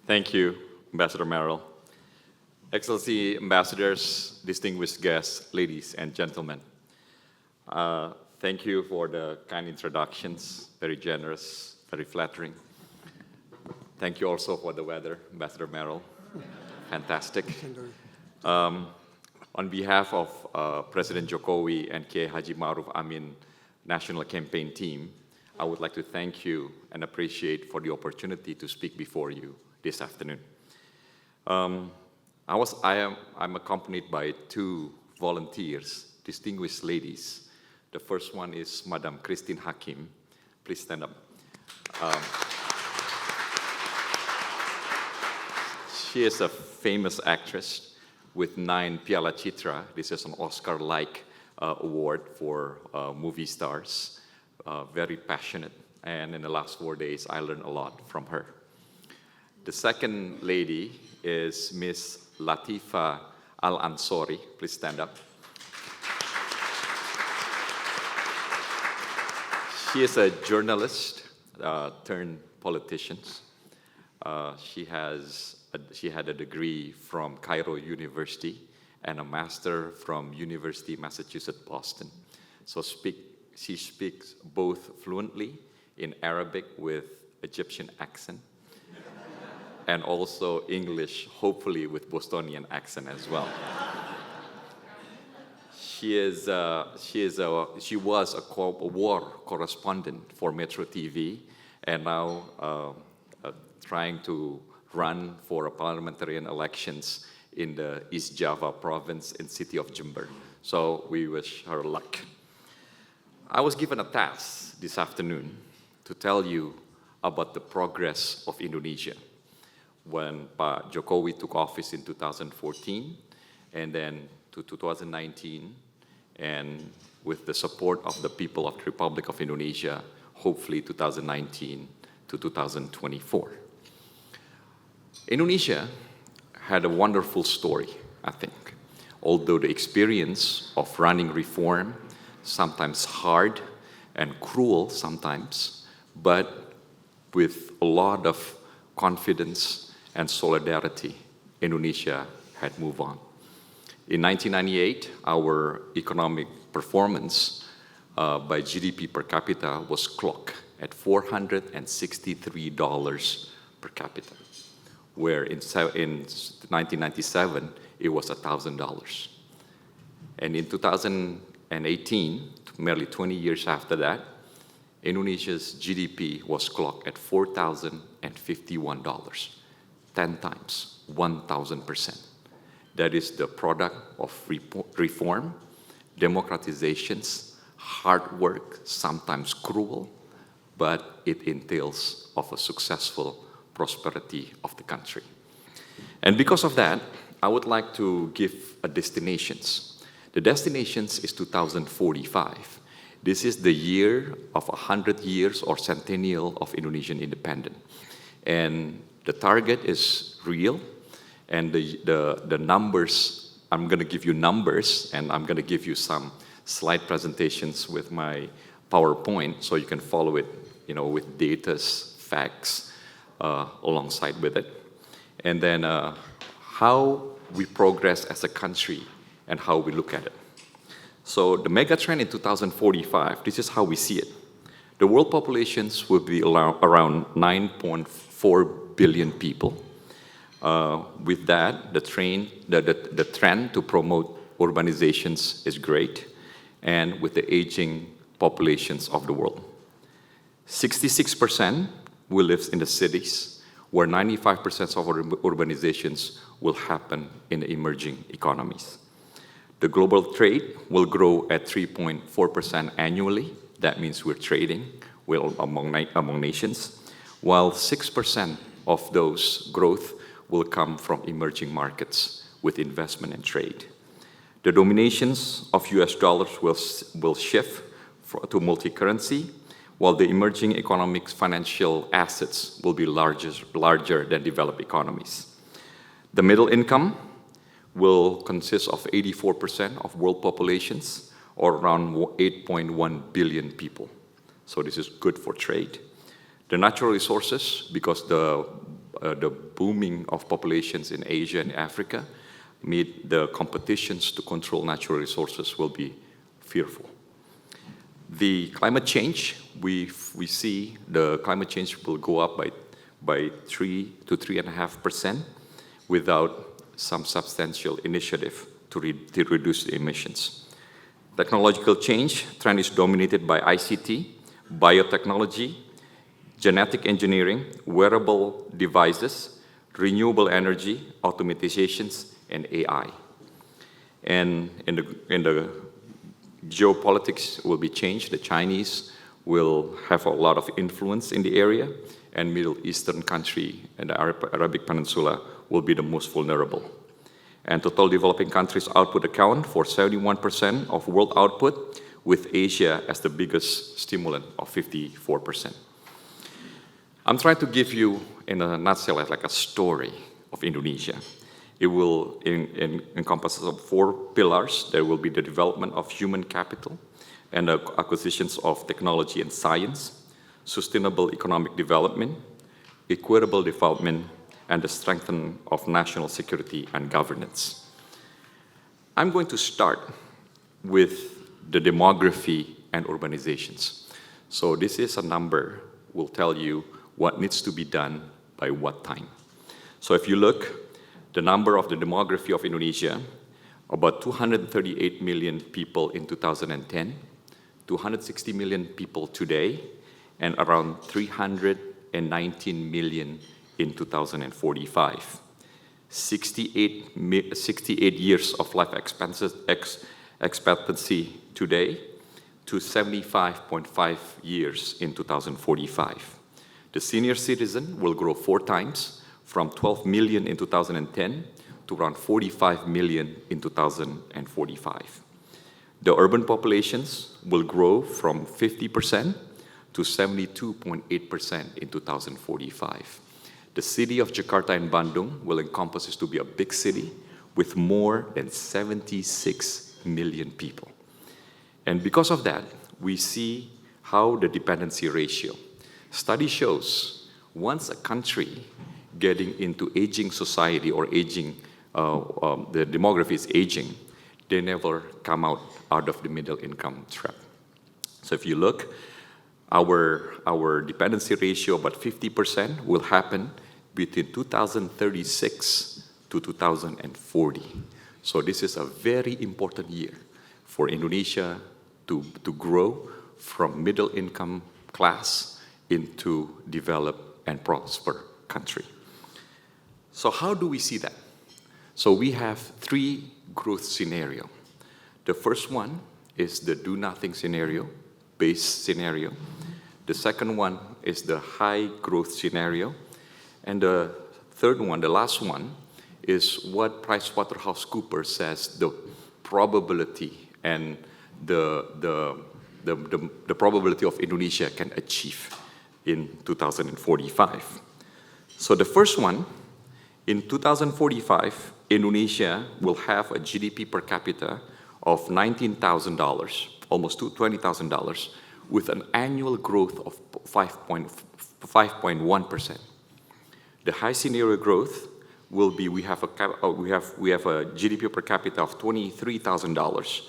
Thank you, Ambassador Merrill. Excellency Ambassadors, distinguished guests, ladies and gentlemen. Thank you for the kind introductions, very generous, very flattering. Thank you also for the weather, Ambassador Merrill. Fantastic. On behalf of President Jokowi and Kiai Haji Ma'ruf Amin National Campaign Team, I would like to thank you and appreciate for the opportunity to speak before you this afternoon. I'm accompanied by two volunteers, distinguished ladies. The first one is Madam Christine Hakim. Please stand up. She is a famous actress with 9 Piala Citra. This is an Oscar-like award for movie stars. Very passionate, and in the last 4 days, I learned a lot from her. The second lady is Miss Latifa Al-Ansori. Please stand up. She is a journalist turned politician. She had a degree from Cairo University and a master from University of Massachusetts, Boston. So she speaks both fluently in Arabic with Egyptian accent and also English, hopefully with Bostonian accent as well. She was a war correspondent for Metro TV and now trying to run for a parliamentarian elections in the East Java province in city of Jember. So we wish her luck. I was given a task this afternoon to tell you about the progress of Indonesia when Pak Jokowi took office in 2014 and then to 2019, and with the support of the people of the Republic of Indonesia, hopefully 2019 to 2024. Indonesia had a wonderful story, I think. Although the experience of running reform, sometimes hard and cruel sometimes, but with a lot of confidence and solidarity, Indonesia had moved on. In 1998, our economic performance by GDP per capita was clocked at $463 per capita, where in 1997, it was $1,000. And in 2018, merely 20 years after that, Indonesia's GDP was clocked at $4,051, 10 times, 1,000%. That is the product of reform, democratizations, hard work, sometimes cruel, but it entails of a successful prosperity of the country. And because of that, I would like to give a destinations. The destinations is 2045. This is the year of 100 years or centennial of Indonesian independence. And the target is real, and the numbers, I'm going to give you numbers, and I'm going to give you some slide presentations with my PowerPoint so you can follow it, with data, facts, alongside with it. And then how we progress as a country and how we look at it. So the mega trend in 2045, this is how we see it. The world populations will be around 9.4 billion people. With that, the trend to promote urbanizations is great, and with the aging populations of the world. 66% will live in the cities, where 95% of urbanizations will happen in the emerging economies. The global trade will grow at 3.4% annually. That means we're trading among nations, while 6% of those growth will come from emerging markets with investment and trade. The dominations of US dollars will shift to multi-currency, while the emerging economic financial assets will be larger than developed economies. The middle income will consist of 84% of world populations, or around 8.1 billion people. So this is good for trade. The natural resources, because the the booming of populations in Asia and Africa, the competitions to control natural resources will be fearful. The climate change, we see the climate change will go up by 3 to 3.5% without some substantial initiative to reduce the emissions. Technological change trend is dominated by ICT, biotechnology, genetic engineering, wearable devices, renewable energy, automatizations, and AI. And in the geopolitics will be changed. The Chinese will have a lot of influence in the area, and Middle Eastern country and the Arabic Peninsula will be the most vulnerable. And total developing countries output account for 71% of world output, with Asia as the biggest stimulant of 54%. I'm trying to give you, in a nutshell, like a story of Indonesia. It will encompass 4 pillars. There will be the development of human capital and the acquisitions of technology and science, sustainable economic development, equitable development, and the strengthening of national security and governance. I'm going to start with the demography and urbanizations. So this is a number will tell you what needs to be done by what time. So if you look, the number of the demography of Indonesia, about 238 million people in 2010, 260 million people today, and around 319 million in 2045. 68 years of life expectancy today to 75.5 years in 2045. The senior citizen will grow 4 times, from 12 million in 2010 to around 45 million in 2045. The urban populations will grow from 50% to 72.8% in 2045. The city of Jakarta and Bandung will encompass to be a big city with more than 76 million people. And because of that, we see how the dependency ratio. Study shows once a country getting into aging society or aging, the demography is aging, they never come out of the middle income trap. So if you look, our dependency ratio, about 50%, will happen between 2036 to 2040. So this is a very important year for Indonesia to grow from middle income class into developed and prosper country. So how do we see that? So we have 3 growth scenarios. The first one is the do-nothing scenario, base scenario. The second one is the high growth scenario. And the third one, the last one, is what PricewaterhouseCoopers says the probability and the probability of Indonesia can achieve in 2045. So the first one, in 2045, Indonesia will have a GDP per capita of $19,000, almost $20,000, with an annual growth of 5.1%. The high scenario growth will be we have a GDP per capita of $23,000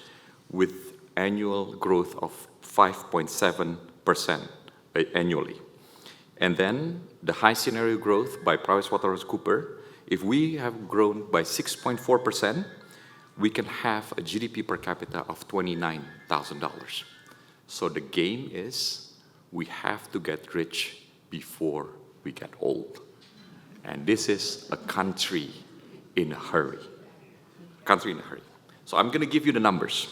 with annual growth of 5.7% annually. And then the high scenario growth by PricewaterhouseCoopers, if we have grown by 6.4%, we can have a GDP per capita of $29,000. So the game is we have to get rich before we get old. And this is a country in a hurry. Country in a hurry. So I'm going to give you the numbers.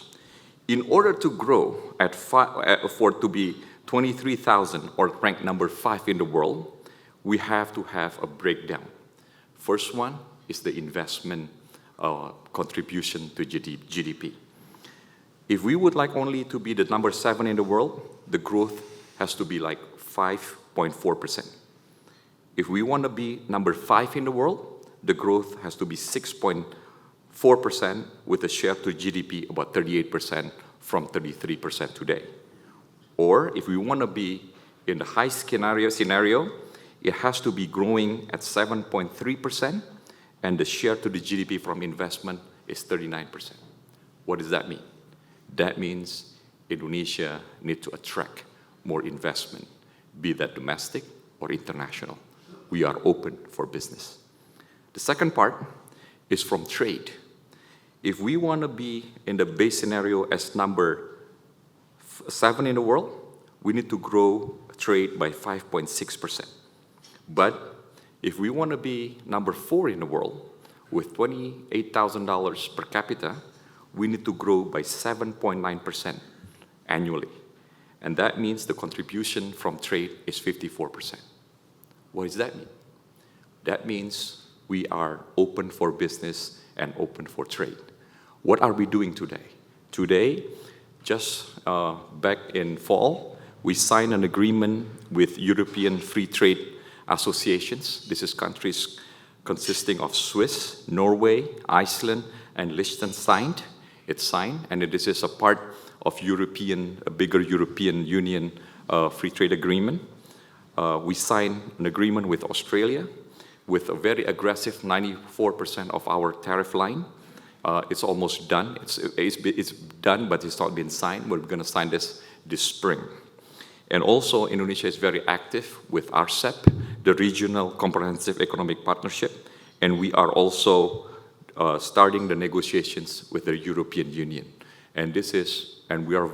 In order to grow to be 23,000 or ranked number 5 in the world, we have to have a breakdown. First one is the investment contribution to GDP. If we would like only to be the number 7 in the world, the growth has to be like 5.4%. If we want to be number 5 in the world, the growth has to be 6.4% with a share to GDP about 38% from 33% today. Or if we want to be in the high scenario, it has to be growing at 7.3%, and the share to the GDP from investment is 39%. What does that mean? That means Indonesia needs to attract more investment, be that domestic or international. We are open for business. The second part is from trade. If we want to be in the base scenario as number 7 in the world, we need to grow trade by 5.6%. But if we want to be number 4 in the world with $28,000 per capita, we need to grow by 7.9% annually. And that means the contribution from trade is 54%. What does that mean? That means we are open for business and open for trade. What are we doing today? Today, just back in fall, we signed an agreement with European Free Trade Associations. This is countries consisting of Swiss, Norway, Iceland, and Liechtenstein. It's signed, and this is a part of a bigger European Union free trade agreement. We signed an agreement with Australia with a very aggressive 94% of our tariff line. It's almost done. It's done, but it's not been signed. We're going to sign this spring. And also, Indonesia is very active with RCEP, the Regional Comprehensive Economic Partnership, and we are also starting the negotiations with the European Union. And we're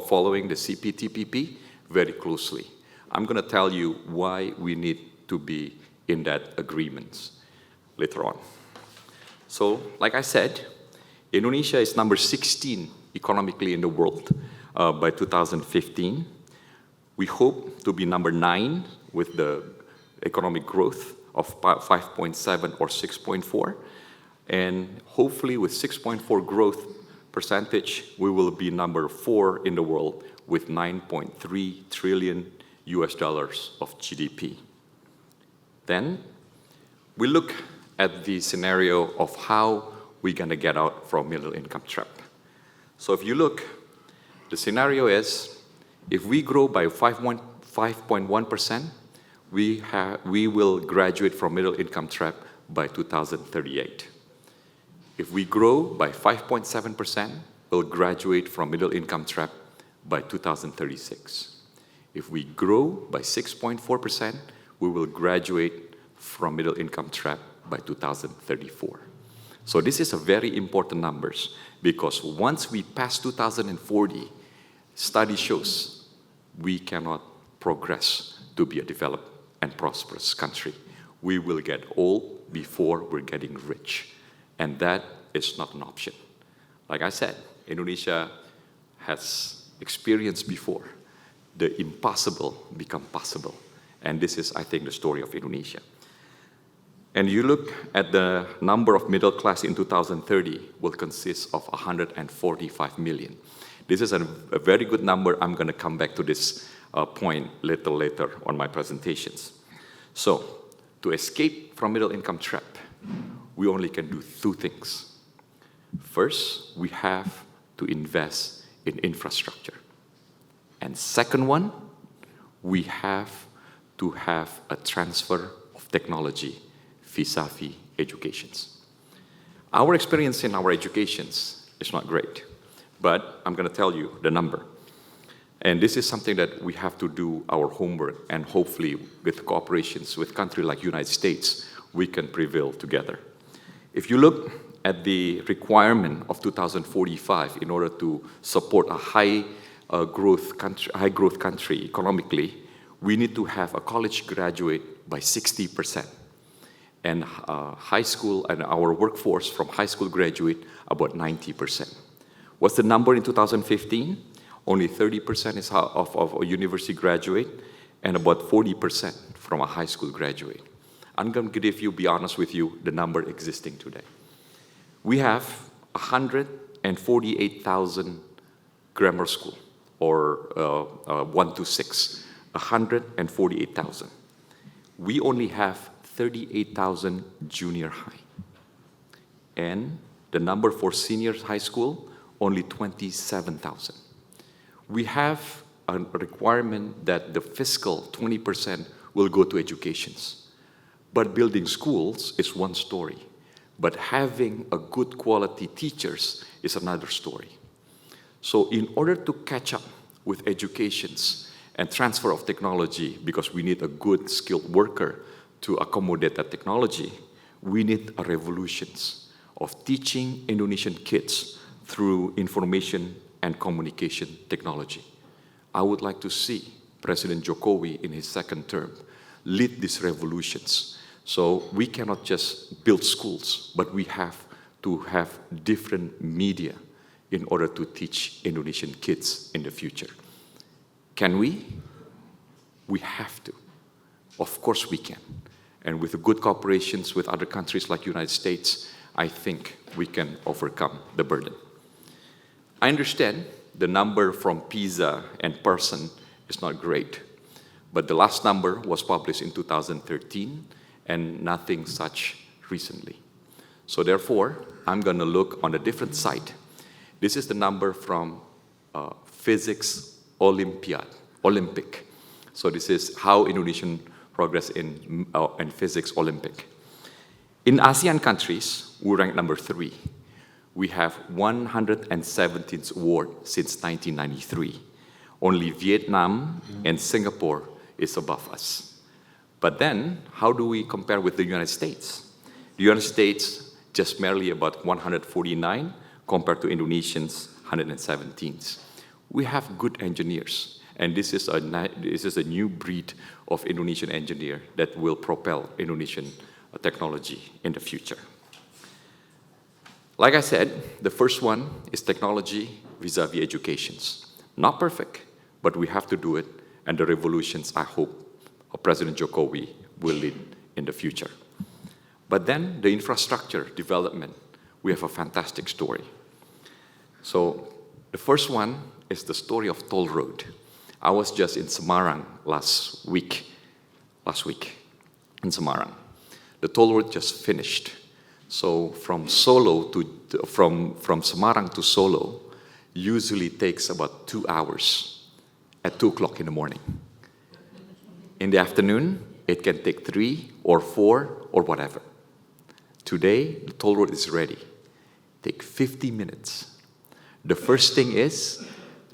following the CPTPP very closely. I'm going to tell you why we need to be in that agreements later on. So, like I said, Indonesia is number 16 economically in the world by 2015. We hope to be number 9 with the economic growth of 5.7 or 6.4. And hopefully with 6.4 growth percentage, we will be number 4 in the world with $9.3 trillion of GDP. Then we look at the scenario of how we're going to get out from middle income trap. So if you look, the scenario is if we grow by 5.1%, we will graduate from middle income trap by 2038. If we grow by 5.7%, we'll graduate from middle income trap by 2036. If we grow by 6.4%, we will graduate from middle income trap by 2034. So this is a very important numbers because once we pass 2040, study shows we cannot progress to be a developed and prosperous country. We will get old before we're getting rich. And that is not an option. Like I said, Indonesia has experienced before the impossible become possible. And this is, I think, the story of Indonesia. And you look at the number of middle class in 2030 will consist of 145 million. This is a very good number. I'm going to come back to this point little later on my presentations. So, to escape from middle income trap, we only can do 2 things. First, we have to invest in infrastructure. And second one, we have to have a transfer of technology vis-a-vis educations. Our experience in our educations is not great, but I'm going to tell you the number. And this is something that we have to do our homework, and hopefully with cooperations with countries like United States, we can prevail together. If you look at the requirement of 2045 in order to support a high growth country economically, we need to have a college graduate by 60%. And high school and our workforce from high school graduate about 90%. What's the number in 2015? Only 30% is of a university graduate and about 40% from a high school graduate. I'm going to be honest with you, the number existing today. We have 148,000 grammar school, or 1 to 6, 148,000. We only have 38,000 junior high. And the number for senior high school, only 27,000. We have a requirement that the fiscal 20% will go to educations. But building schools is one story. But having a good quality teachers is another story. So in order to catch up with educations and transfer of technology, because we need a good skilled worker to accommodate that technology, we need a revolutions of teaching Indonesian kids through information and communication technology. I would like to see President Jokowi in his second term lead these revolutions. So we cannot just build schools, but we have to have different media in order to teach Indonesian kids in the future. Can we? We have to. Of course we can. And with good cooperations with other countries like United States, I think we can overcome the burden. I understand the number from PISA and Pearson is not great, but the last number was published in 2013 and nothing such recently. So therefore, I'm going to look on a different side. This is the number from Physics Olympic. So this is how Indonesian progress in Physics Olympic. In ASEAN countries, we rank number 3. We have 117th award since 1993. Only Vietnam and Singapore is above us. But then, how do we compare with the United States? The United States just merely about 149 compared to Indonesians 117th. We have good engineers, and this is a new breed of Indonesian engineer that will propel Indonesian technology in the future. Like I said, the first one is technology vis-a-vis educations. Not perfect, but we have to do it, and the revolutions, I hope, President Jokowi will lead in the future. But then the infrastructure development, we have a fantastic story. So the first one is the story of toll road. I was just in Semarang last week in Semarang. The toll road just finished. So from Semarang to Solo usually takes about 2 hours at 2 o'clock in the morning. In the afternoon, it can take 3 or 4 or whatever. Today, the toll road is ready. Take 50 minutes. The first thing is,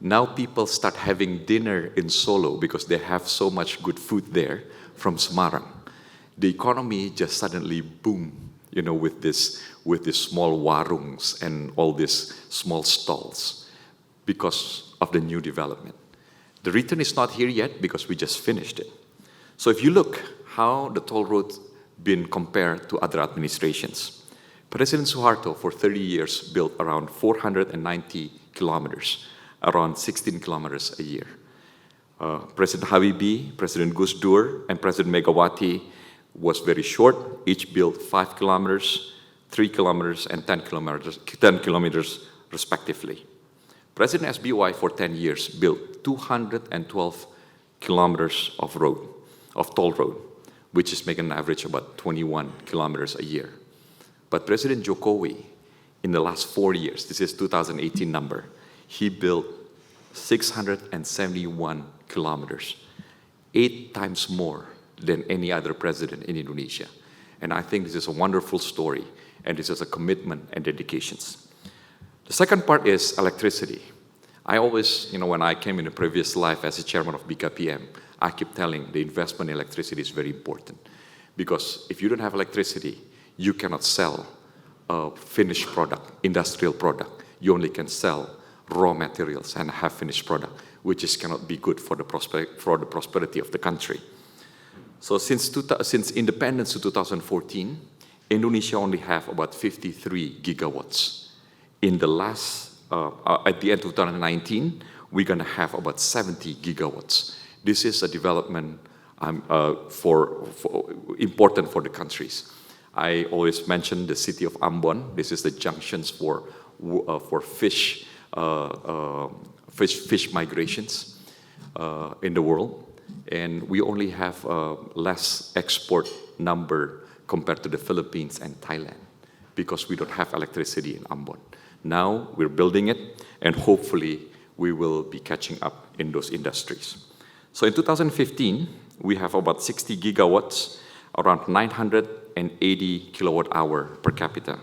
now people start having dinner in Solo because they have so much good food there from Semarang. The economy just suddenly boomed, with these small warungs and all these small stalls because of the new development. The return is not here yet because we just finished it. So if you look how the toll road been compared to other administrations, President Suharto for 30 years built around 490 kilometers, around 16 kilometers a year. President Habibie, President Gus Dur, and President Megawati was very short, each built 5 kilometers, 3 kilometers, and 10 kilometers respectively. President SBY for 10 years built 212 kilometers of toll road, which is making an average about 21 kilometers a year. But President Jokowi, in the last 4 years, this is 2018 number, he built 671 kilometers, 8 times more than any other president in Indonesia. And I think this is a wonderful story, and this is a commitment and dedications. The second part is electricity. I always, when I came in a previous life as a chairman of BKPM, I keep telling the investment in electricity is very important. Because if you don't have electricity, you cannot sell a finished product, industrial product. You only can sell raw materials and have finished product, which cannot be good for the prosperity of the country. So since independence to 2014, Indonesia only have about 53 gigawatts. In the at the end of 2019, we're going to have about 70 gigawatts. This is a development important for the countries. I always mention the city of Ambon. This is the junctions for fish migrations in the world. And we only have less export number compared to the Philippines and Thailand because we don't have electricity in Ambon. Now we're building it, and hopefully we will be catching up in those industries. So in 2015, we have about 60 gigawatts, around 980 kilowatt hour per capita,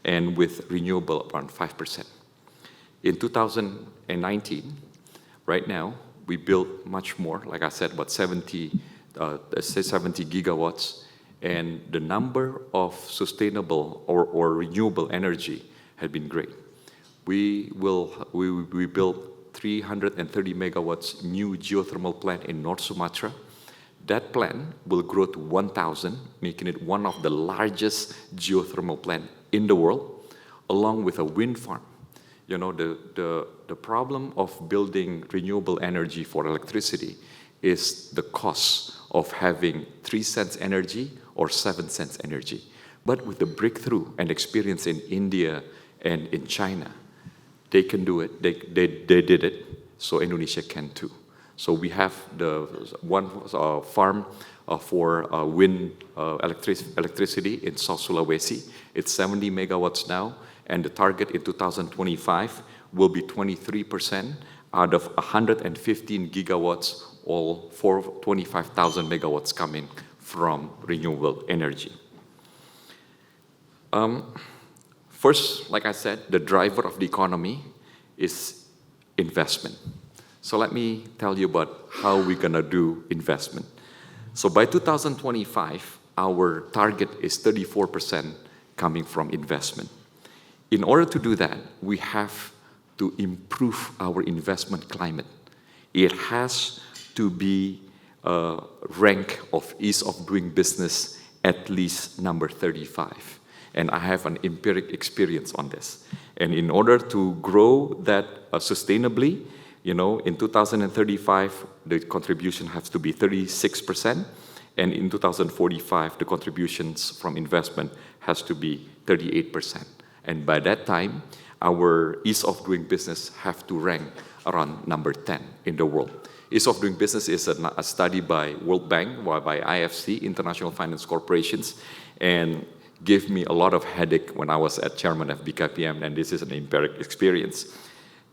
and with renewable around 5%. In 2019, right now, we built much more, like I said, about 70 gigawatts, and the number of sustainable or renewable energy has been great. We built 330 megawatts new geothermal plant in North Sumatra. That plant will grow to 1,000, making it one of the largest geothermal plant in the world, along with a wind farm. You know, the problem of building renewable energy for electricity is the cost of having 3 cents energy or 7 cents energy. But with the breakthrough and experience in India and in China, they can do it, they did it, so Indonesia can too. So we have the one farm for wind electricity in South Sulawesi. It's 70 megawatts now, and the target in 2025 will be 23% out of 115 gigawatts, all for 25,000 megawatts coming from renewable energy. First, like I said, the driver of the economy is investment. So let me tell you about how we're gonna do investment. So by 2025, our target is 34% coming from investment. In order to do that, we have to improve our investment climate. It has to be rank of ease of doing business at least number 35. And I have an empiric experience on this. And in order to grow that sustainably, you know, in 2035, the contribution has to be 36%. And in 2045, the contributions from investment has to be 38%. And by that time, our ease of doing business have to rank around number 10 in the world. Ease of doing business is a study by World Bank, by IFC, International Finance Corporations, and gave me a lot of headache when I was at chairman of BKPM, and this is an empiric experience.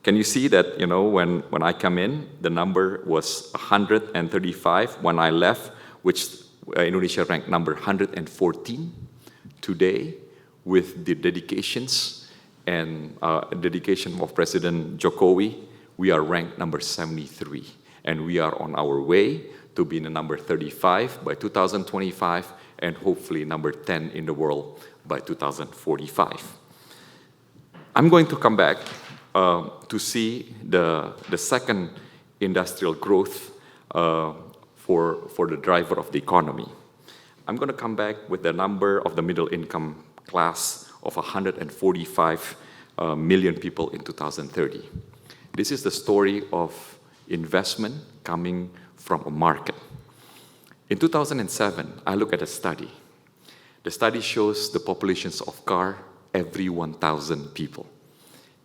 Can you see that, you know, when I come in, the number was 135 when I left, which Indonesia ranked number 114. Today, with the dedications and dedication of President Joko, we are ranked number 73. And we are on our way to be the number 35 by 2025, and hopefully number 10 in the world by 2045. I'm going to come back to see the second industrial growth for the driver of the economy. I'm going to come back with the number of the middle income class of 145 million people in 2030. This is the story of investment coming from a market. In 2007, I look at a study. The study shows the populations of car every 1,000 people.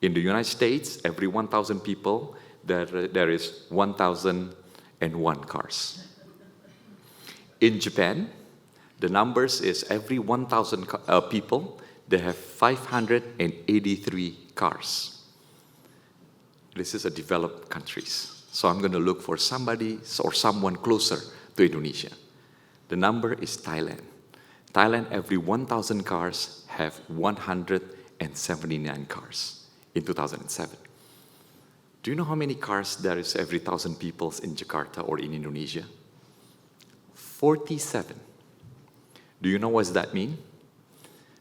In the United States, every 1,000 people, there is 1,001 cars. In Japan, the numbers is every 1,000 people, they have 583 cars. This is a developed countries. So I'm going to look for somebody or someone closer to Indonesia. The number is Thailand. Thailand, every 1,000 cars, have 179 cars in 2007. Do you know how many cars there is every 1,000 people in Jakarta or in Indonesia? 47. Do you know what does that mean?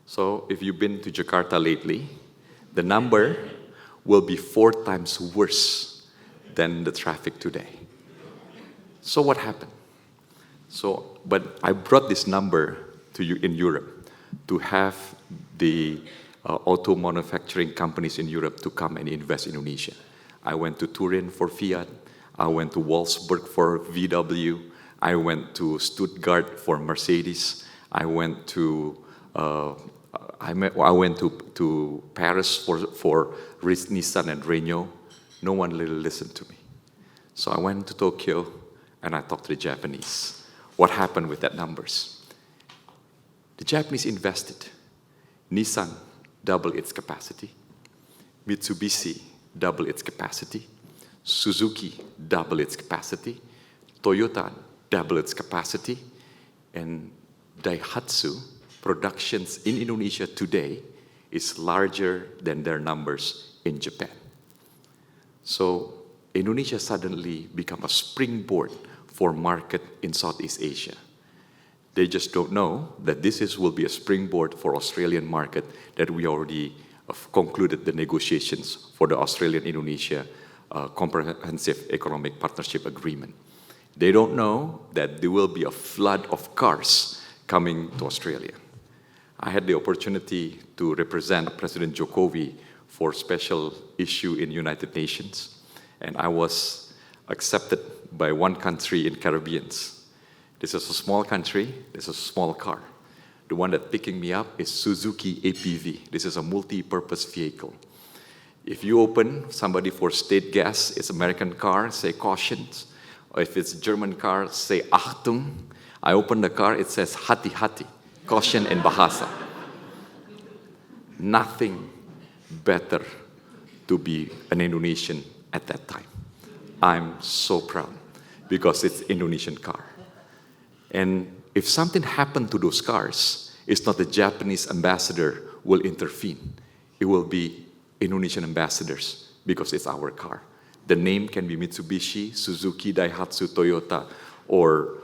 So if you've been to Jakarta lately, the number will be 4 times worse than the traffic today. So what happened? But I brought this number to you in Europe to have the auto manufacturing companies in Europe to come and invest in Indonesia. I went to Turin for Fiat. I went to Wolfsburg for VW. I went to Stuttgart for Mercedes. I went to Paris for Nissan and Renault. No one really listened to me. So I went to Tokyo and I talked to the Japanese. What happened with that numbers? The Japanese invested. Nissan doubled its capacity. Mitsubishi doubled its capacity. Suzuki doubled its capacity. Toyota double its capacity. And Daihatsu productions in Indonesia today is larger than their numbers in Japan. So Indonesia suddenly become a springboard for market in Southeast Asia. They just don't know that will be a springboard for Australian market, that we already concluded the negotiations for the Australian-Indonesia Comprehensive Economic Partnership Agreement. They don't know that there will be a flood of cars coming to Australia. I had the opportunity to represent President Joko for special issue in United Nations, and I was accepted by one country in Caribbean. This is a small country, this is a small car. The one that's picking me up is Suzuki APV. This is a multi-purpose vehicle. If you open somebody for state gas, it's American car, say caution. Or if it's German car, say Achtung. I open the car, it says hati-hati, caution in Bahasa. Nothing better to be an Indonesian at that time. I'm so proud because it's Indonesian car. And if something happened to those cars, it's not the Japanese ambassador will intervene. It will be Indonesian ambassadors because it's our car. The name can be Mitsubishi, Suzuki, Daihatsu, Toyota, or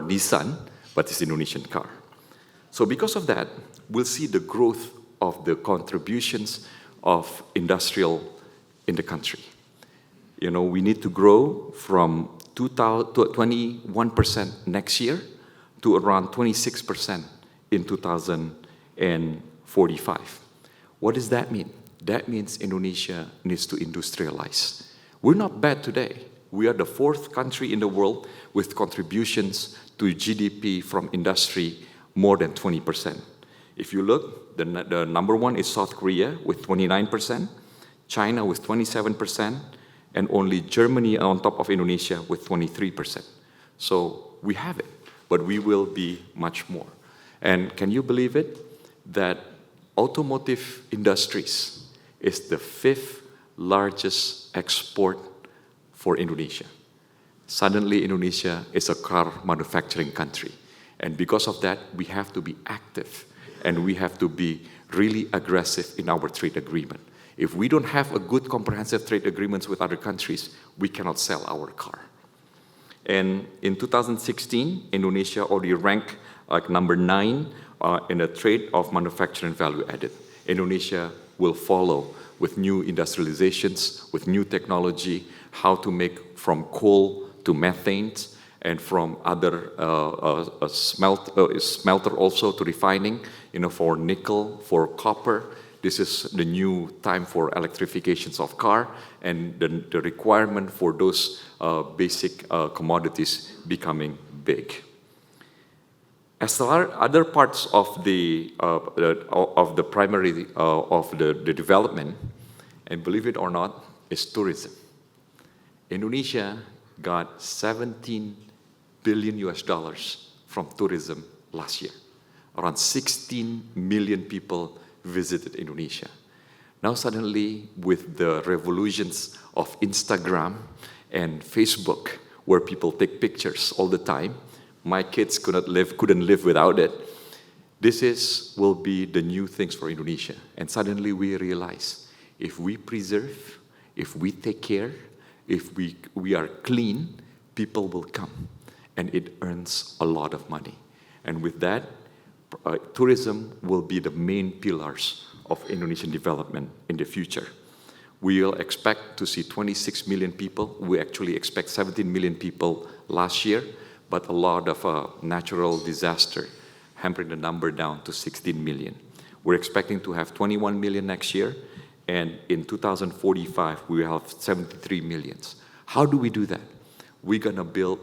Nissan, but it's Indonesian car. So because of that, we'll see the growth of the contributions of industrial in the country. You know, we need to grow from 21% next year to around 26% in 2045. What does that mean? That means Indonesia needs to industrialize. We're not bad today. We are the 4th country in the world with contributions to GDP from industry more than 20%. If you look, the number 1 is South Korea with 29%, China with 27%, and only Germany on top of Indonesia with 23%. So we have it, but we will be much more. And can you believe it? That automotive industries is the 5th largest export for Indonesia. Suddenly, Indonesia is a car manufacturing country. And because of that, we have to be active and we have to be really aggressive in our trade agreement. If we don't have a good comprehensive trade agreements with other countries, we cannot sell our car. And in 2016, Indonesia already ranked like number 9 in the trade of manufacturing value added. Indonesia will follow with new industrializations, with new technology, how to make from coal to methane, and from other smelter also to refining, you know, for nickel, for copper. This is the new time for electrifications of car, and the requirement for those basic commodities becoming big. As other parts of the primary of the development, and believe it or not, is tourism. Indonesia got $17 billion from tourism last year. Around 16 million people visited Indonesia. Now suddenly, with the revolutions of Instagram and Facebook, where people take pictures all the time, my kids couldn't live without it. Will be the new things for Indonesia. And suddenly we realize, if we preserve, if we take care, if we are clean, people will come. And it earns a lot of money. And with that, tourism will be the main pillars of Indonesian development in the future. We'll expect to see 26 million people. We actually expect 17 million people last year, but a lot of natural disaster hampering the number down to 16 million. We're expecting to have 21 million next year, and in 2045, we will have 73 millions. How do we do that? We're gonna build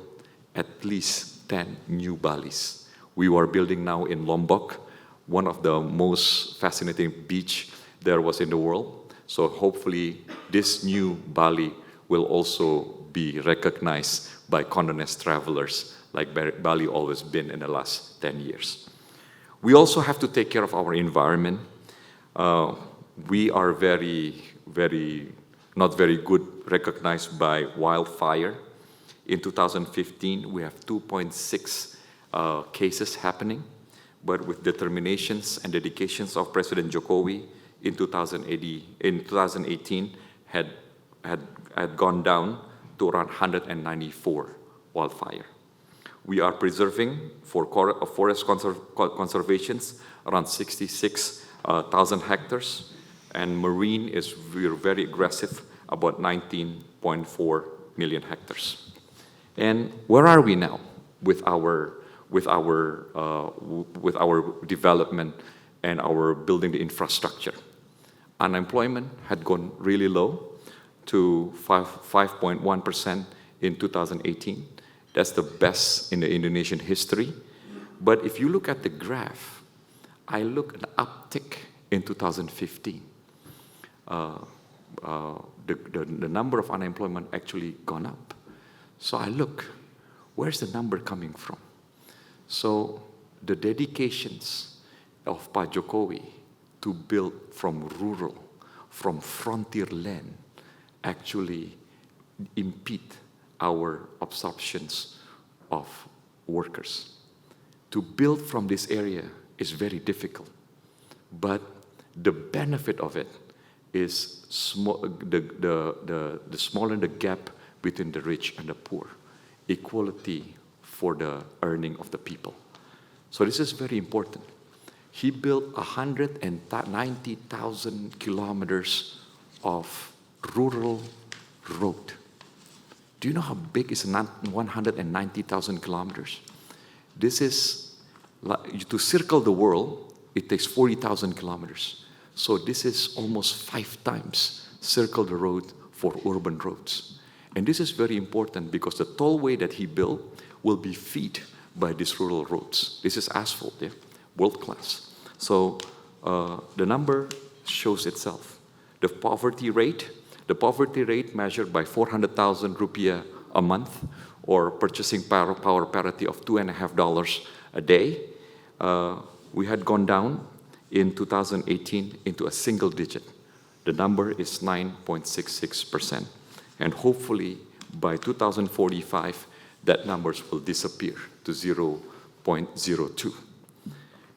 at least 10 new Balis. We are building now in Lombok, one of the most fascinating beach there was in the world. So hopefully this new Bali will also be recognized by Condonese travelers like Bali always been in the last 10 years. We also have to take care of our environment. We are not very good recognized by wildfire. In 2015, we have 2.6 cases happening, but with determinations and dedications of President Joko in 2018 had gone down to around 194 wildfire. We are preserving for forest conservations around 66,000 hectares, and marine we're very aggressive, about 19.4 million hectares. And where are we now with our development and our building the infrastructure? Unemployment had gone really low to 5.1% in 2018. That's the best in the Indonesian history. But if you look at the graph, I look at the uptick in 2015. The number of unemployment actually gone up. So I look, where's the number coming from? So the dedications of Pak Jokowi to build from rural, from frontier land, actually impede our absorptions of workers. To build from this area is very difficult, but the benefit of it is the smaller the gap between the rich and the poor, equality for the earning of the people. So this is very important. He built 190,000 kilometers of rural road. Do you know how big is 190,000 kilometers? This is, to circle the world, it takes 40,000 kilometers. So this is almost 5 times circle the road for urban roads. And this is very important because the tollway that he built will be fed by these rural roads. This is asphalt, yeah? World class. So the number shows itself. The poverty rate measured by 400,000 rupiah a month, or purchasing power parity of $2.50 a day, we had gone down in 2018 into a single digit. The number is 9.66%. And hopefully by 2045, that numbers will disappear to 0.02.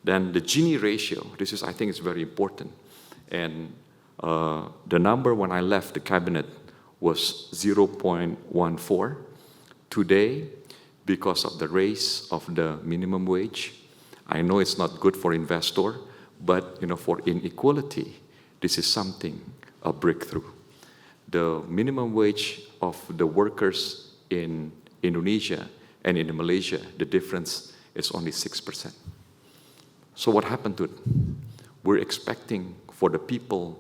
Then the Gini ratio, this is, I think, is very important. And the number when I left the cabinet was 0.14. Today, because of the raise of the minimum wage, I know it's not good for investor, but for inequality, this is something, a breakthrough. The minimum wage of the workers in Indonesia and in Malaysia, the difference is only 6%. So what happened to it? We're expecting for the people,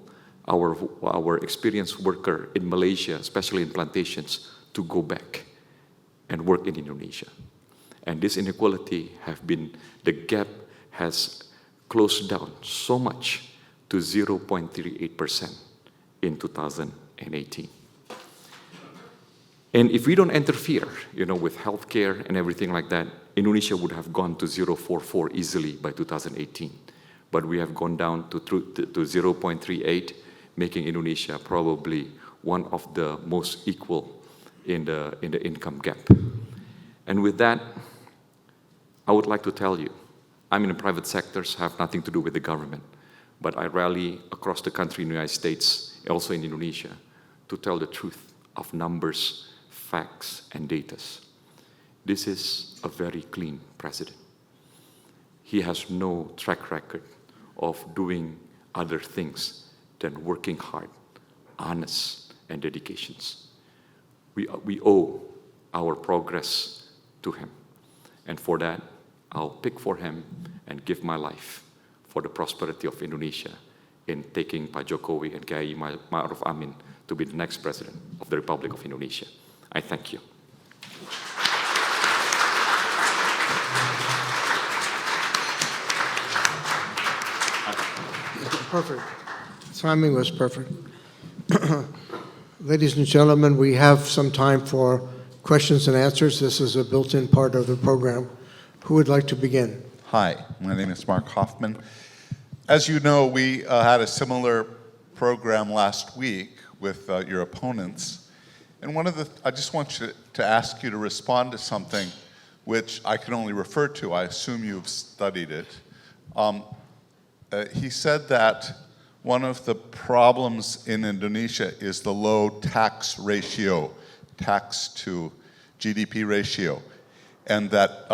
our experienced worker in Malaysia, especially in plantations, to go back and work in Indonesia. And this inequality the gap has closed down so much to 0.38% in 2018. And if we don't interfere, with healthcare and everything like that, Indonesia would have gone to 0.44 easily by 2018. But we have gone down to 0.38, making Indonesia probably one of the most equal in the income gap. And with that, I would like to tell you, I'm in the private sectors, have nothing to do with the government, but I rally across the country in the United States, also in Indonesia, to tell the truth of numbers, facts, and data. This is a very clean president. He has no track record of doing other things than working hard, honest, and dedications. We owe our progress to him. And for that, I'll pick for him and give my life for the prosperity of Indonesia in taking Pak Jokowi and Kiai Ma'ruf Amin to be the next president of the Republic of Indonesia. I thank you. Perfect. Timing was perfect. Ladies and gentlemen, we have some time for questions and answers. This is a built-in part of the program. Who would like to begin? Hi, my name is Mark Hoffman. As you know, we had a similar program last week with your opponents, And I just want to ask you to respond to something which I can only refer to. I assume you've studied it. He said that one of the problems in Indonesia is the low tax ratio, tax to GDP ratio, and that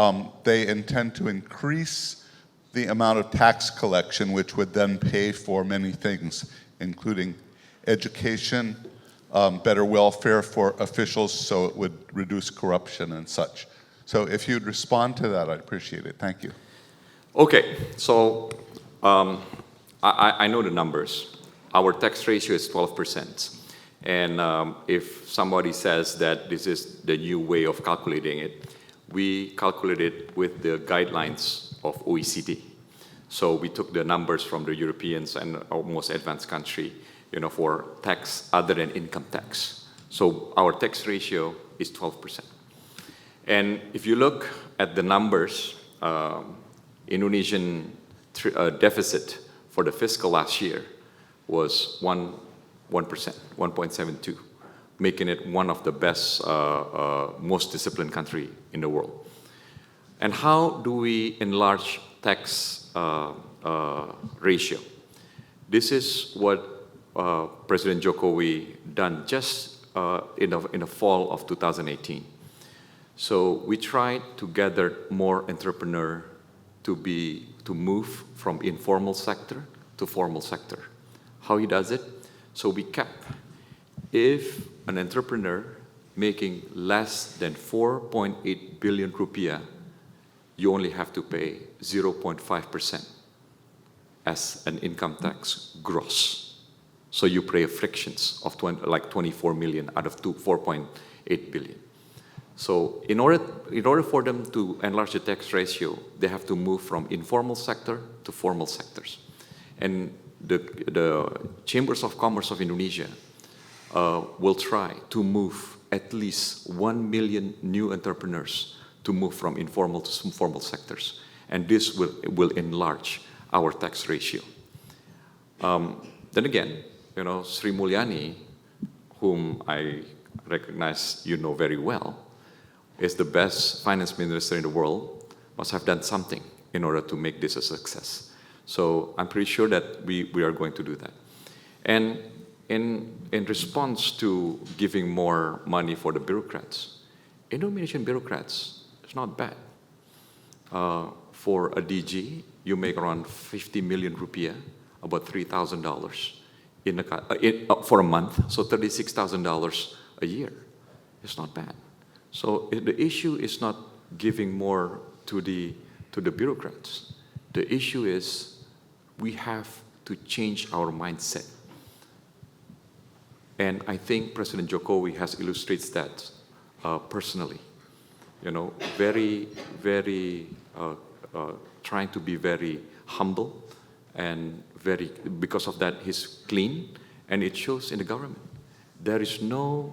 they intend to increase the amount of tax collection, which would then pay for many things, including education, better welfare for officials, so it would reduce corruption and such. So if you'd respond to that, I'd appreciate it. Thank you. Okay, so I know the numbers. Our tax ratio is 12%. And if somebody says that this is the new way of calculating it, we calculate it with the guidelines of OECD. So we took the numbers from the Europeans and our most advanced country, for tax other than income tax. So our tax ratio is 12%. And if you look at the numbers, Indonesian deficit for the fiscal last year was 1%, 1.72, making it one of the best, most disciplined country in the world. And how do we enlarge tax ratio? This is what President Joko done just in the fall of 2018. So we tried to gather more entrepreneurs to move from informal sector to formal sector. How he does it? So we kept, if an entrepreneur making less than 4.8 billion rupiah, you only have to pay 0.5% as an income tax gross. So you pay frictions of 24 million out of 4.8 billion. So in order for them to enlarge the tax ratio, they have to move from informal sector to formal sectors. And the Chambers of Commerce of Indonesia will try to move at least 1 million new entrepreneurs to move from informal to formal sectors. And this will enlarge our tax ratio. Then again, Sri Mulyani, whom I recognize you know very well, is the best finance minister in the world, must have done something in order to make this a success. So I'm pretty sure that we are going to do that. And in response to giving more money for the bureaucrats, Indonesian bureaucrats, it's not bad. For a DG, you make around 50 million rupiah, about $3,000 for a month, so $36,000 a year. It's not bad. So the issue is not giving more to the bureaucrats. The issue is we have to change our mindset. And I think President Joko has illustrates that personally. Very, very trying to be very humble, and because of that he's clean, and it shows in the government. There is no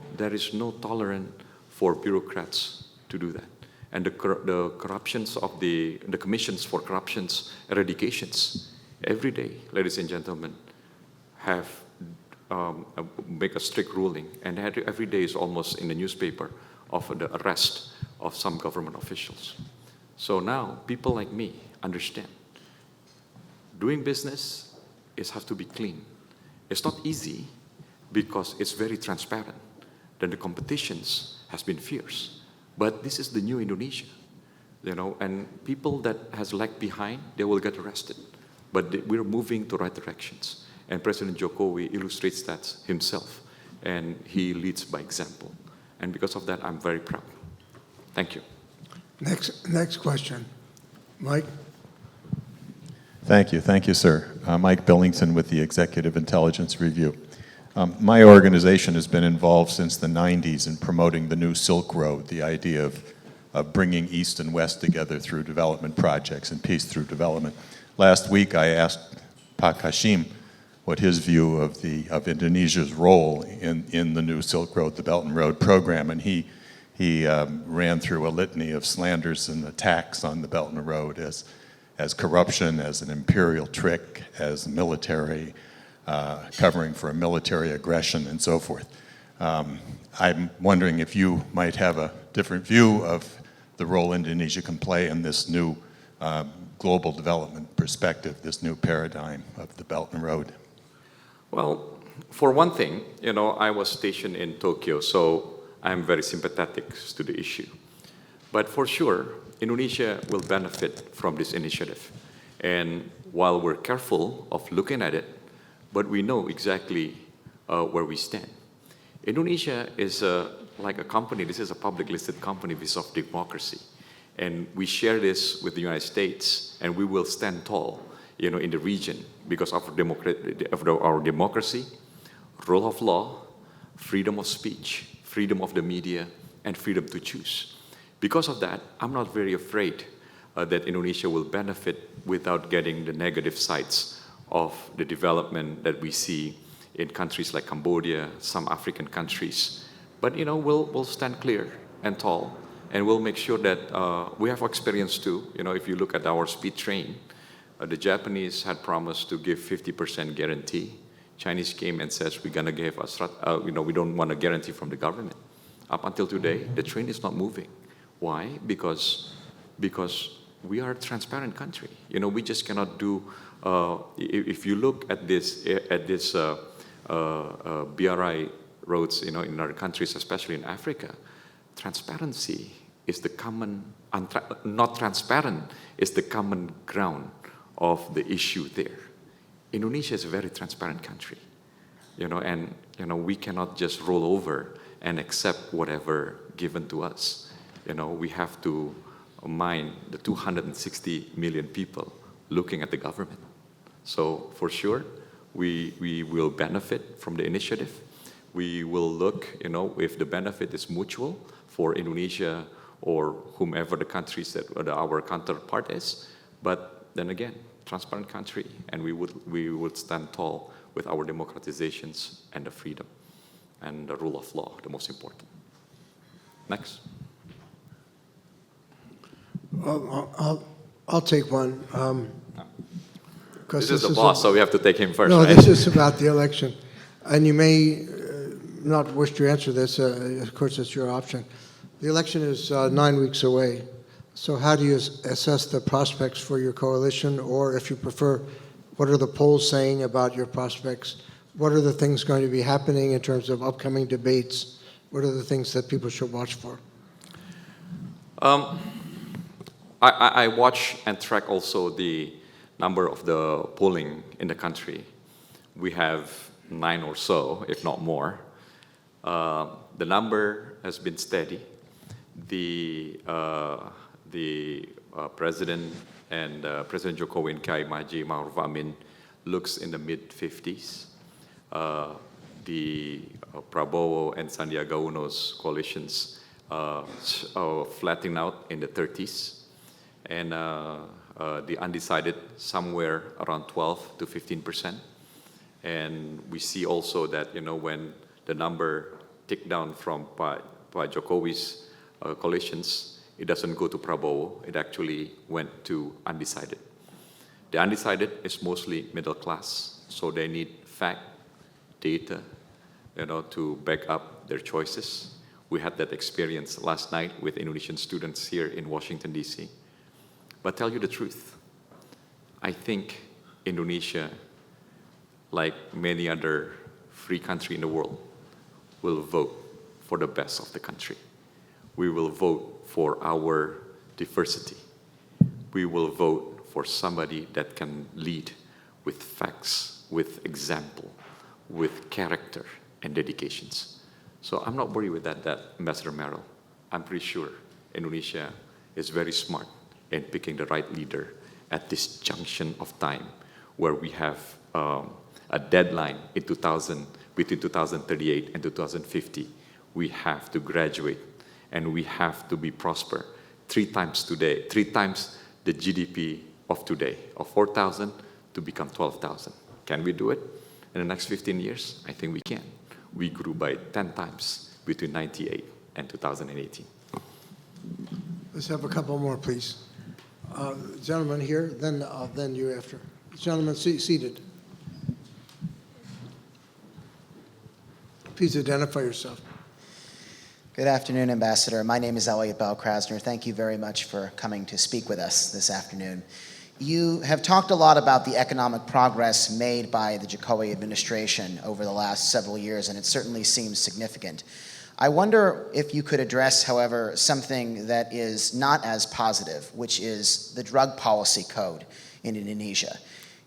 tolerance for bureaucrats to do that. And the corruptions of the commissions for corruptions eradications, every day, ladies and gentlemen, have make a strict ruling, and every day is almost in the newspaper of the arrest of some government officials. So now people like me understand doing business has to be clean. It's not easy because it's very transparent. Then the competitions has been fierce, but this is the new Indonesia, and people that has lagged behind, they will get arrested. But we're moving to right directions, and President Joko illustrates that himself, and he leads by example. And because of that, I'm very proud. Thank you. Next question. Mike? Thank you, sir. Mike Billington with the Executive Intelligence Review. My organization has been involved since the 90s in promoting the new Silk Road, the idea of bringing East and West together through development projects and peace through development. Last week, I asked Pak Hashim what his view of Indonesia's role in the new Silk Road, the Belt and Road program, and he ran through a litany of slanders and attacks on the Belt and Road as corruption, as an imperial trick, as military, covering for a military aggression, and so forth. I'm wondering if you might have a different view of the role Indonesia can play in this new global development perspective, this new paradigm of the Belt and Road. Well, for one thing, I was stationed in Tokyo, so I'm very sympathetic to the issue. But for sure, Indonesia will benefit from this initiative. And while we're careful of looking at it, but we know exactly where we stand. Indonesia is like a company. This is a public listed company with of democracy. And we share this with the United States, and we will stand tall, in the region because of our democracy, rule of law, freedom of speech, freedom of the media, and freedom to choose. Because of that, I'm not very afraid that Indonesia will benefit without getting the negative sides of the development that we see in countries like Cambodia, some African countries. But we'll stand clear and tall, and we'll make sure that we have experience too. If you look at our speed train, the Japanese had promised to give 50% guarantee. Chinese came and says we're gonna give us, we don't want a guarantee from the government. Up until today, the train is not moving. Why? Because we are a transparent country. We just cannot do. If you look at this BRI roads, in our countries, especially in Africa, transparency is the common. Not transparent is the common ground of the issue there. Indonesia is a very transparent country, and we cannot just roll over and accept whatever given to us. We have to mind the 260 million people looking at the government. So for sure, we will benefit from the initiative. We will look, if the benefit is mutual for Indonesia or whomever the countries that our counterpart is. But then again, transparent country, and we would stand tall with our democratizations and the freedom and the rule of law, the most important. Next. I'll take one. This is the boss, so we have to take him first. No, right? this is about the election. And you may not wish to answer this. Of course, it's your option. The election is 9 weeks away. So how do you assess the prospects for your coalition? Or if you prefer, what are the polls saying about your prospects? What are the things going to be happening in terms of upcoming debates? What are the things that people should watch for? I watch and track also the number of the polling in the country. We have 9 or so, if not more. The number has been steady. The president and President Joko and Kiai Haji Ma'ruf Amin looks in the mid-50s. The Prabowo and Sandiaga Uno's coalitions flattening out in the 30s. And the undecided somewhere around 12 to 15%. And we see also that, when the number ticked down from Jokowi's coalitions, it doesn't go to Prabowo, it actually went to undecided. The undecided is mostly middle class, so they need fact, data, to back up their choices. We had that experience last night with Indonesian students here in Washington, D.C. But tell you the truth, I think Indonesia, like many other free country in the world, will vote for the best of the country. We will vote for our diversity. We will vote for somebody that can lead with facts, with example, with character and dedications. So I'm not worried with that Ambassador Merrill. I'm pretty sure Indonesia is very smart in picking the right leader at this junction of time where we have a deadline in between 2038 and 2050. We have to graduate and we have to be prosper 3 times today, 3 times the GDP of today, of 4,000 to become 12,000. Can we do it in the next 15 years? I think we can. We grew by 10 times between 98 and 2018. Let's have a couple more, please. Gentleman here, then you after. Gentleman seated. Please identify yourself. Good afternoon, Ambassador. My name is Elliot Bell-Krasner. Thank you very much for coming to speak with us this afternoon. You have talked a lot about the economic progress made by the Joko administration over the last several years, and it certainly seems significant. I wonder if you could address, however, something that is not as positive, which is the drug policy code in Indonesia.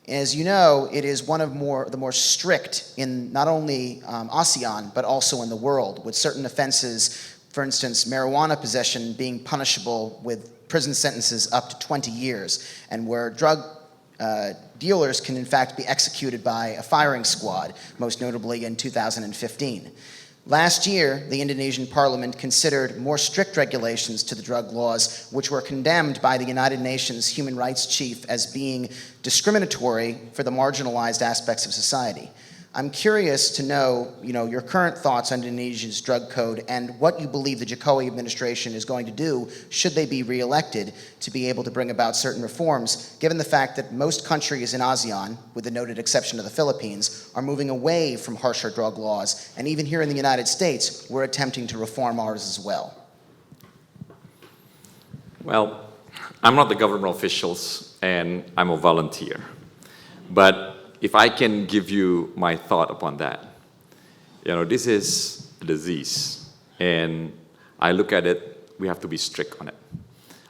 As you know, it is one of the more strict in not only ASEAN, but also in the world, with certain offenses, for instance, marijuana possession being punishable with prison sentences up to 20 years, and where drug dealers can in fact be executed by a firing squad, most notably in 2015. Last year, the Indonesian parliament considered more strict regulations to the drug laws, which were condemned by the United Nations Human Rights Chief as being discriminatory for the marginalized aspects of society. I'm curious to know, your current thoughts on Indonesia's drug code and what you believe the Jokowi administration is going to do, should they be reelected, to be able to bring about certain reforms, given the fact that most countries in ASEAN, with the noted exception of the Philippines, are moving away from harsher drug laws, and even here in the United States, we're attempting to reform ours as well. Well, I'm not the government officials, and I'm a volunteer. But if I can give you my thought upon that, this is a disease, and I look at it, we have to be strict on it.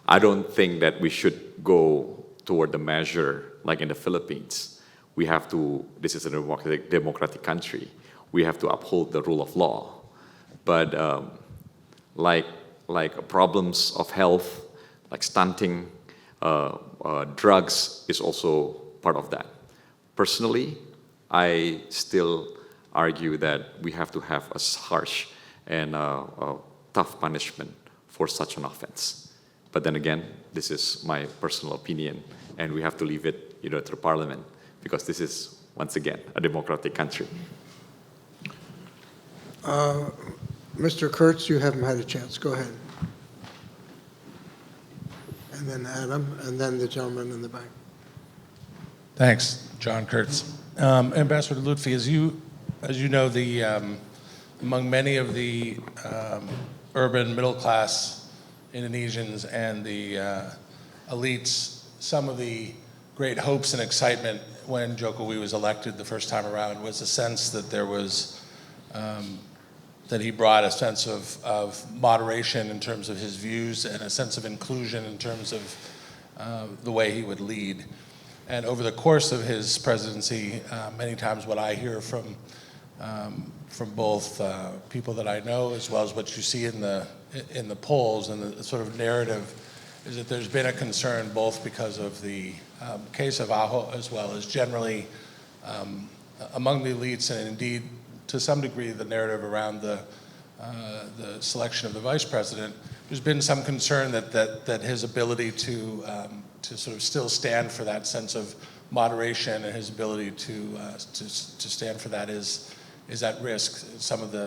I don't think that we should go toward the measure like in the Philippines. This is a democratic country, we have to uphold the rule of law. But like problems of health, like stunting, drugs is also part of that. Personally, I still argue that we have to have a harsh and tough punishment for such an offense. But then again, this is my personal opinion, and we have to leave it, to the parliament, because this is, once again, a democratic country. Mr. Kurtz, you haven't had a chance. Go ahead. And then Adam, and then the gentleman in the back. Thanks, John Kurtz. Ambassador Lutfi, as you know, among many of the urban middle-class Indonesians and the elites, some of the great hopes and excitement when Jokowi was elected the first time around was a sense that there was, that he brought a sense of moderation in terms of his views and a sense of inclusion in terms of the way he would lead. And over the course of his presidency, many times what I hear from both people that I know, as well as what you see in the polls and the sort of narrative, is that there's been a concern both because of the case of Ahok, as well as generally among the elites, and indeed to some degree the narrative around the selection of the vice president. There's been some concern that his ability to sort of still stand for that sense of moderation and his ability to stand for that is at risk. Some of the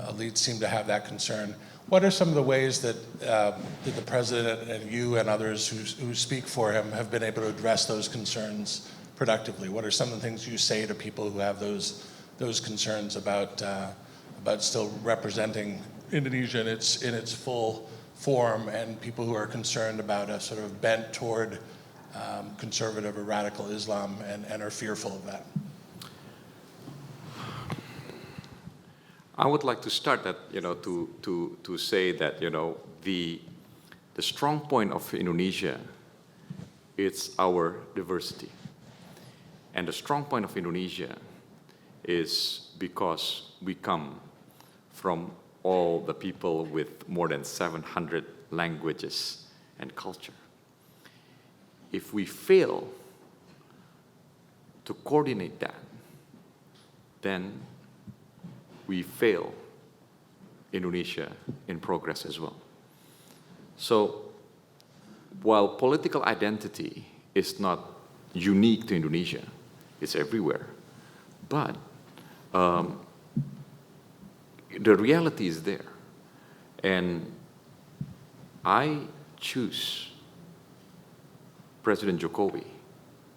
elites seem to have that concern. What are some of the ways that the president and you and others who speak for him have been able to address those concerns productively? What are some of the things you say to people who have those concerns about still representing Indonesia in its full form, and people who are concerned about a sort of bent toward conservative or radical Islam and are fearful of that? I would like to start that, to say that, the strong point of Indonesia is our diversity. And the strong point of Indonesia is because we come from all the people with more than 700 languages and culture. If we fail to coordinate that, then we fail Indonesia in progress as well. So while political identity is not unique to Indonesia, it's everywhere, but the reality is there. And I choose President Jokowi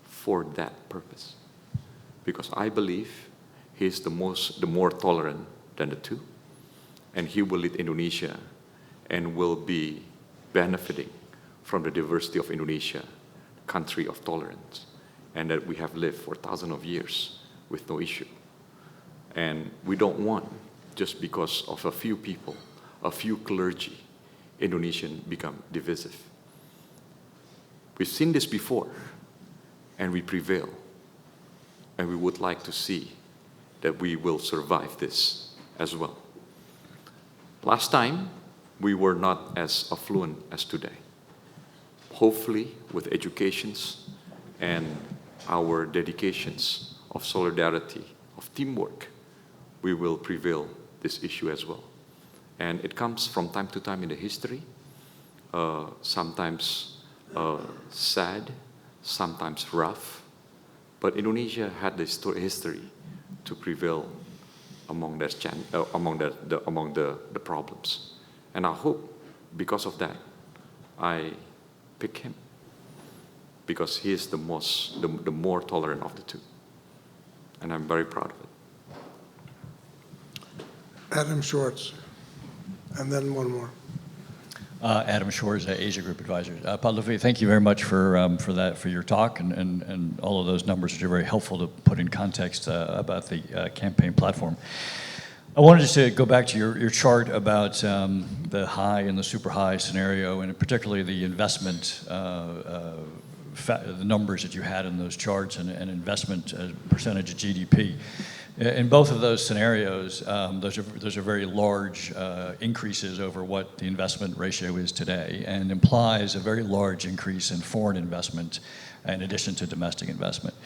for that purpose, because I believe He's the more tolerant than the two, and he will lead Indonesia and will be benefiting from the diversity of Indonesia, country of tolerance, and that we have lived for thousands of years with no issue. And we don't want, just because of a few people, a few clergy, Indonesian become divisive. We've seen this before, and we prevail. And we would like to see that we will survive this as well. Last time, we were not as affluent as today. Hopefully, with educations and our dedications of solidarity, of teamwork, we will prevail this issue as well. And it comes from time to time in the history, sometimes sad, sometimes rough, but Indonesia had the history to prevail among the problems. And I hope, because of that, I pick him, because he is the more tolerant of the two. And I'm very proud of it. Adam Schwartz, and then one more. Adam Schwartz, Asia Group Advisors. Pak Lutfi, thank you very much for your talk and all of those numbers, which are very helpful to put in context about the campaign platform. I wanted just to go back to your chart about the high and the super high scenario, and particularly the investment, the numbers that you had in those charts and investment percentage of GDP. In both of those scenarios, those are very large increases over what the investment ratio is today, and implies a very large increase in foreign investment in addition to domestic investment.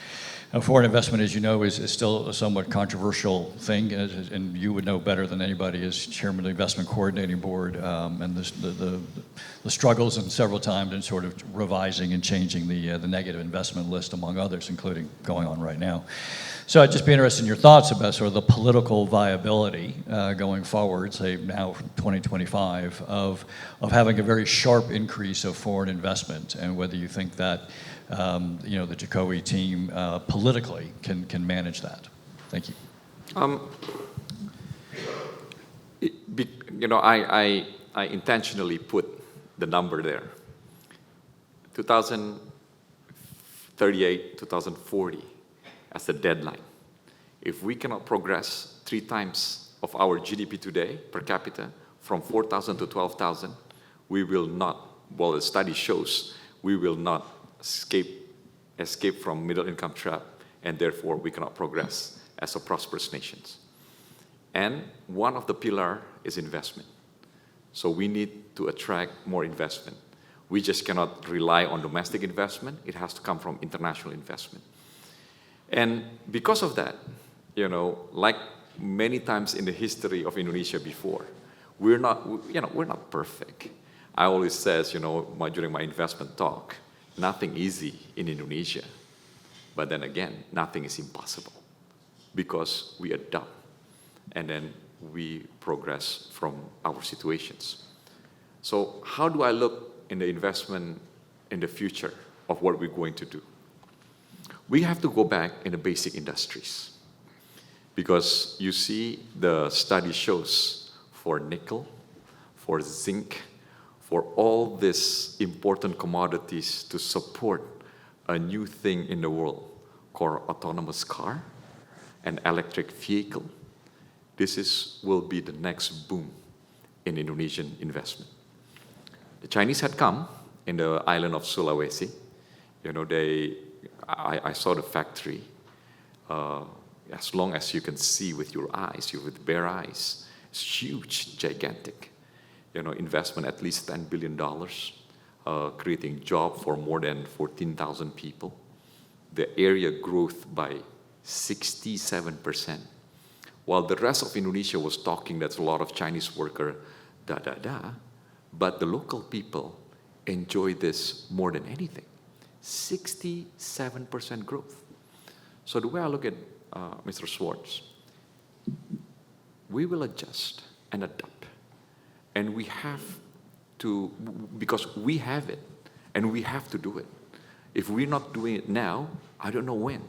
Now, foreign investment, as you know, is still a somewhat controversial thing, and you would know better than anybody as chairman of the Investment Coordinating Board, and the struggles and several times in sort of revising and changing the negative investment list, among others, including going on right now. So I'd just be interested in your thoughts about sort of the political viability going forward, say now 2025, of having a very sharp increase of foreign investment, and whether you think that the Joko team politically can manage that. Thank you. I intentionally put the number there. 2038, 2040 as the deadline. If we cannot progress 3 times of our GDP today per capita from 4,000 to 12,000, we will not, well, the study shows, we will not escape from middle income trap, and therefore we cannot progress as a prosperous nation. And one of the pillar is investment. So we need to attract more investment. We just cannot rely on domestic investment. It has to come from international investment. And because of that, like many times in the history of Indonesia before, we're not perfect. I always says, during my investment talk, nothing easy in Indonesia. But then again, nothing is impossible, because we adapt and then we progress from our situations. So how do I look in the investment in the future of what we're going to do? We have to go back in the basic industries, because you see the study shows for nickel, for zinc, for all these important commodities to support a new thing in the world called autonomous car and electric vehicle. This will be the next boom in Indonesian investment. The Chinese had come in the island of Sulawesi. I saw the factory. As long as you can see with your eyes, with bare eyes, it's huge, gigantic. Investment at least $10 billion, creating job for more than 14,000 people. The area growth by 67%. While the rest of Indonesia was talking that's a lot of Chinese worker, but the local people enjoy this more than anything. 67% growth. So the way I look at Mr. Schwartz, we will adjust and adapt. And we have to, because we have it, and we have to do it. If we're not doing it now, I don't know when.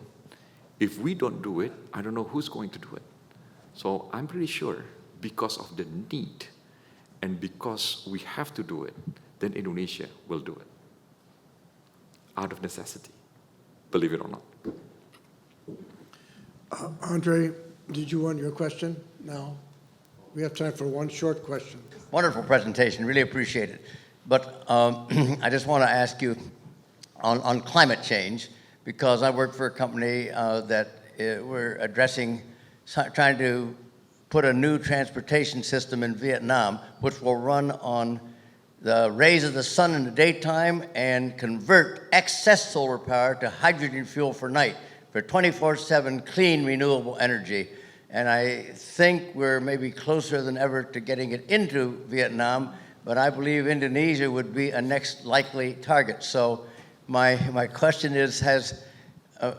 If we don't do it, I don't know who's going to do it. So I'm pretty sure because of the need and because we have to do it, then Indonesia will do it. Out of necessity, believe it or not. Andre, did you want your question now? We have time for one short question. Wonderful presentation, really appreciate it. But I just want to ask you on climate change, because I work for a company that we're addressing, trying to put a new transportation system in Vietnam, which will run on the rays of the sun in the daytime and convert excess solar power to hydrogen fuel for night for 24/7 clean, renewable energy. And I think we're maybe closer than ever to getting it into Vietnam, but I believe Indonesia would be a next likely target. So my question is,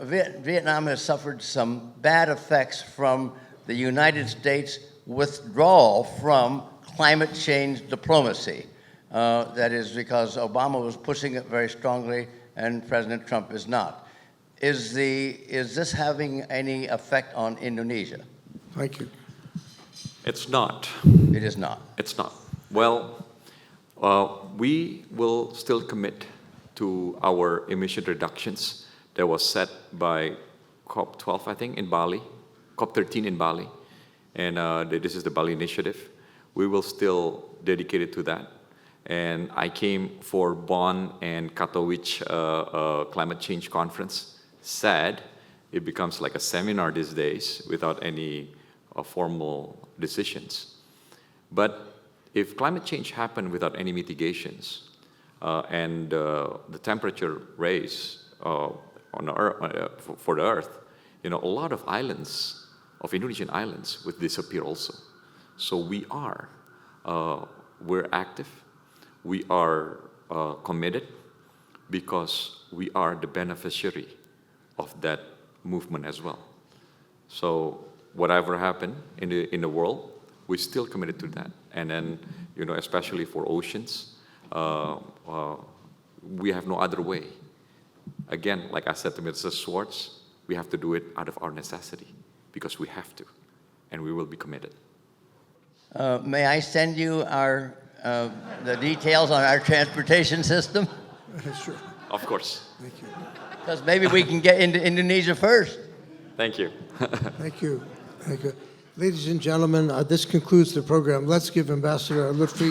Vietnam has suffered some bad effects from the United States' withdrawal from climate change diplomacy. That is because Obama was pushing it very strongly and President Trump is not. Is this having any effect on Indonesia? Thank you. It's not. It is not. It's not. Well, we will still commit to our emission reductions that was set by COP12, I think, in Bali, COP13 in Bali, and this is the Bali Initiative. We will still dedicate it to that. And I came for Bonn and Katowice climate change conference. Sad, it becomes like a seminar these days without any formal decisions. But if climate change happened without any mitigations and the temperature raise on the earth, for the Earth, a lot of islands, of Indonesian islands, would disappear also. So we're active, we are committed because we are the beneficiary of that movement as well. So whatever happened in the world, we're still committed to that. And then, especially for oceans, we have no other way. Again, like I said to Mr. Swartz, we have to do it out of our necessity because we have to, and we will be committed. May I send you the details on our transportation system? Sure. Of course. Thank you. Because maybe we can get into Indonesia first. Thank you. Thank you. Thank you. Ladies and gentlemen, this concludes the program. Let's give Ambassador Lutfi